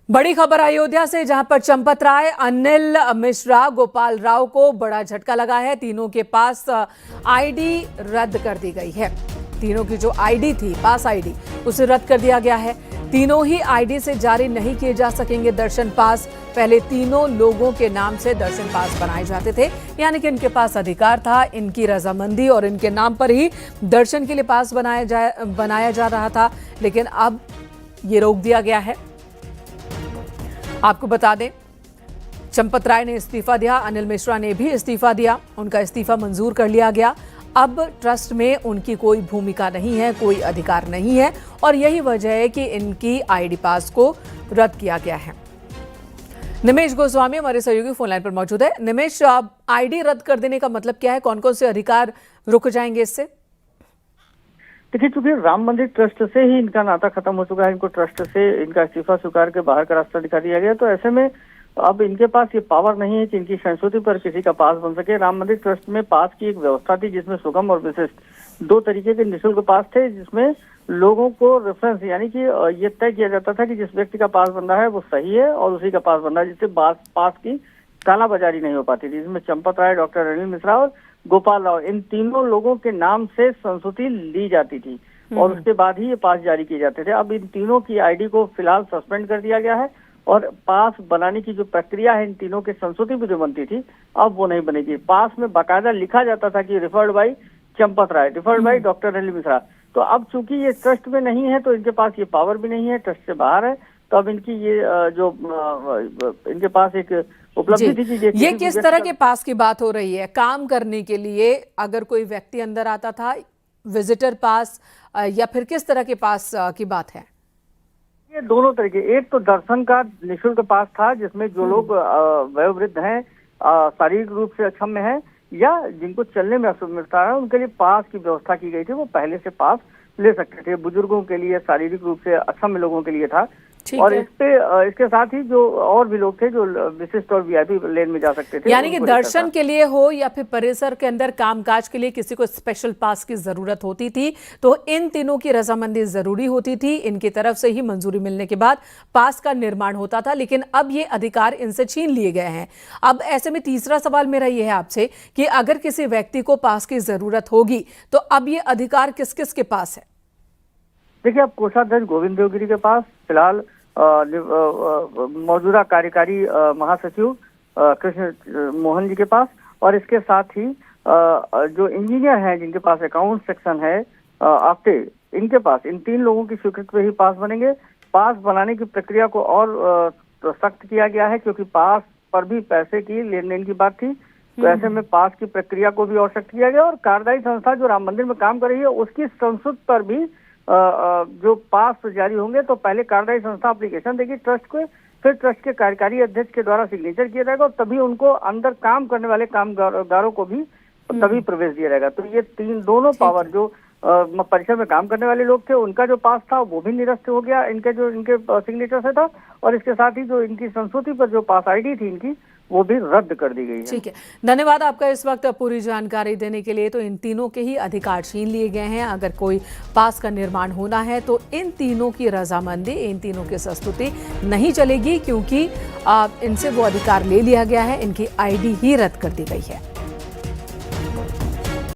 बड़ी खबर अयोध्या से, जहां पर चंपत राय, अनिल मिश्रा, गोपाल राव को बड़ा झटका लगा है। तीनों के पास आईडी रद्द कर दी गई है। तीनों की जो आईडी थी, पास आईडी, उसे रद्द कर दिया गया है। तीनों ही आईडी से जारी नहीं किए जा सकेंगे दर्शन पास। पहले तीनों लोगों के नाम से दर्शन पास बनाए जाते थे, यानी कि इनके पास अधिकार था, इनकी रजामंदी और इनके नाम पर ही दर्शन के लिए पास बनाया जा रहा था। लेकिन अब ये रोक दिया गया है। आपको बता दें, चंपत राय ने इस्तीफा दिया, अनिल मिश्रा ने भी इस्तीफा दिया, उनका इस्तीफा मंजूर कर लिया गया। अब ट्रस्ट में उनकी कोई भूमिका नहीं है, कोई अधिकार नहीं है और यही वजह है कि इनकी आईडी पास को रद्द किया गया है। निमेश गोस्वामी हमारे सहयोगी फोन लाइन पर मौजूद है। निमेश, आईडी रद्द कर देने का मतलब क्या है? कौन कौन से अधिकार रुक जाएंगे इससे? देखिए, चूंकि राम मंदिर ट्रस्ट से ही इनका नाता खत्म हो चुका है, इनको ट्रस्ट से इनका इस्तीफा स्वीकार के बाहर का रास्ता दिखा दिया गया, तो ऐसे में अब इनके पास ये पावर नहीं है कि इनकी संस्तुति पर किसी का पास बन सके। राम मंदिर ट्रस्ट में पास की एक व्यवस्था थी, जिसमें सुगम और विशिष्ट दो तरीके के निःशुल्क पास थे, जिसमें लोगों को रेफरेंस, यानी कि ये तय किया जाता था कि जिस व्यक्ति का पास बन रहा है वो सही है और उसी का पास बन रहा है, जिससे पास की कालाबाजारी नहीं हो पाती थी। इसमें चंपत राय, डॉक्टर अनिल मिश्रा और गोपाल राव, इन तीनों लोगों के नाम से संस्तुति ली जाती थी और उसके बाद ही ये पास जारी किए जाते थे। अब इन तीनों की आईडी को फिलहाल सस्पेंड कर दिया गया है और पास बनाने की जो प्रक्रिया है, इन तीनों के संस्तुति भी जो बनती थी, अब वो नहीं बनेगी। पास में बाकायदा लिखा जाता था कि referred by Champat Rai, referred by doctor Anil Mishra. तो अब चूंकि ये ट्रस्ट में नहीं है, तो इनके पास ये पावर भी नहीं है, ट्रस्ट से बाहर है, तो अब इनकी ये जो इनके पास एक उपलब्धि थी कि ये किस तरह के पास की बात हो रही है? काम करने के लिए अगर कोई व्यक्ति अंदर आता था, विजिटर पास या फिर किस तरह के पास की बात है? ये दोनों तरीके, एक तो दर्शन का निःशुल्क पास था, जिसमें जो लोग वयोवृद्ध हैं, शारीरिक रूप से अक्षम हैं या जिनको चलने में असुविधा है, उनके लिए पास की व्यवस्था की गई थी। वो पहले से पास ले सकते थे। बुजुर्गों के लिए, शारीरिक रूप से अक्षम लोगों के लिए था। और इसके साथ ही जो और भी लोग थे जो विशिष्ट और वीआईपी लेन में जा सकते थे, यानी कि दर्शन के लिए हो या फिर परिसर के अंदर कामकाज के लिए किसी को स्पेशल पास की जरूरत होती थी, तो इन तीनों की रजामंदी जरूरी होती थी। इनकी तरफ से ही मंजूरी मिलने के बाद पास का निर्माण होता था, लेकिन अब ये अधिकार इनसे छीन लिए गए हैं। अब ऐसे में तीसरा सवाल मेरा ये है आपसे कि अगर किसी व्यक्ति को पास की जरूरत होगी तो अब ये अधिकार किस किस के पास है? देखिए, अब कोषाध्यक्ष गोविंद देवगिरी के पास फिलहाल मौजूदा कार्यकारी महासचिव कृष्ण मोहन जी के पास, और इसके साथ ही जो इंजीनियर हैं जिनके पास अकाउंट सेक्शन है आपटे, इनके पास, इन तीन लोगों की स्वीकृति पे ही पास बनेंगे। पास बनाने की प्रक्रिया को और सख्त किया गया है, क्योंकि पास पर भी पैसे की लेन देन की बात थी, तो ऐसे में पास की प्रक्रिया को भी और सख्त किया गया। और कार्यदायी संस्था जो राम मंदिर में काम कर रही है, उसकी संस्तुति पर भी जो पास जारी होंगे, तो पहले कार्यदायी संस्था एप्लीकेशन देगी ट्रस्ट को, फिर ट्रस्ट के कार्यकारी अध्यक्ष के द्वारा सिग्नेचर किया जाएगा और तभी उनको अंदर काम करने वाले कामगारों को भी तभी प्रवेश दिया जाएगा। तो ये दोनों पावर, जो परिसर में काम करने वाले लोग थे, उनका जो पास था वो भी निरस्त हो गया इनके सिग्नेचर से था, और इसके साथ ही जो इनकी संस्तुति पर जो पास आईडी थी इनकी, वो भी रद्द कर दी गई है। ठीक है, धन्यवाद आपका इस वक्त पूरी जानकारी देने के लिए। तो इन तीनों के ही अधिकार छीन लिए गए हैं। अगर कोई पास का निर्माण होना है तो इन तीनों की रजामंदी, इन तीनों की संस्तुति नहीं चलेगी, क्योंकि इनसे वो अधिकार ले लिया गया है, इनकी आईडी ही रद्द कर दी गई है।